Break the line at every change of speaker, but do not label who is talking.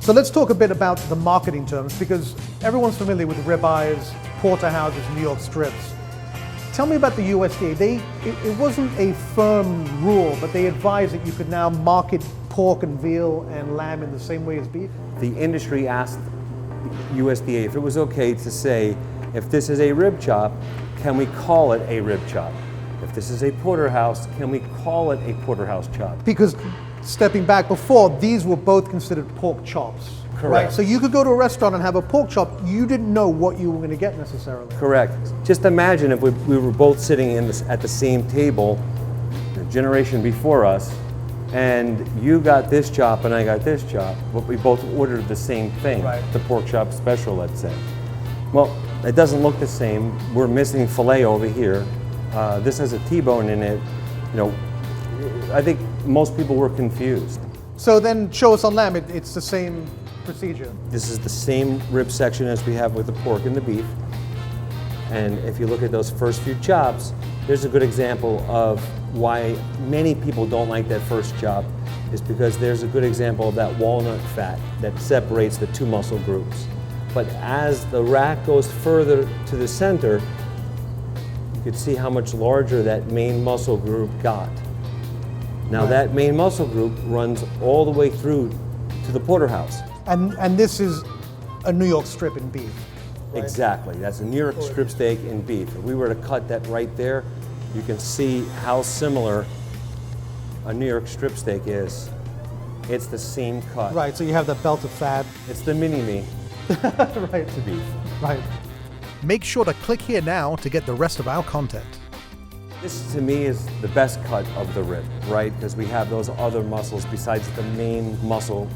So let's talk a bit about the marketing terms, because everyone's familiar with ribeyes, porterhouses, New York strips. Tell me about the USDA. It wasn't a firm rule, but they advised that you could now market pork and veal and lamb in the same way as beef.
The industry asked USDA if it was okay to say, if this is a rib chop, can we call it a rib chop? If this is a porterhouse, can we call it a porterhouse chop?
Because stepping back before, these were both considered pork chops.
Correct.
Right? So you could go to a restaurant and have a pork chop, you didn't know what you were going to get necessarily.
Correct. Just imagine if we were both sitting at the same table, the generation before us, and you got this chop and I got this chop, but we both ordered the same thing,
right.
The pork chop special, let's say. Well, it doesn't look the same. We're missing filet over here. This has a T-bone in it. You know, I think most people were confused.
So then show us on lamb, it's the same procedure.
This is the same rib section as we have with the pork and the beef. And if you look at those first few chops, there's a good example of why many people don't like that first chop, is because there's a good example of that walnut fat that separates the two muscle groups. But as the rack goes further to the center, you can see how much larger that main muscle group got. Now that main muscle group runs all the way through to the porterhouse.
And this is a New York strip in beef. Right?
Exactly, that's a New York strip steak in beef. If we were to cut that right there, you can see how similar a New York strip steak is. It's the same cut.
Right, so you have that belt of fat.
It's the mini-me
right.
to beef.
Right. Make sure to click here now to get the rest of our content.
This to me is the best cut of the rib, right? Because we have those other muscles besides the main muscle.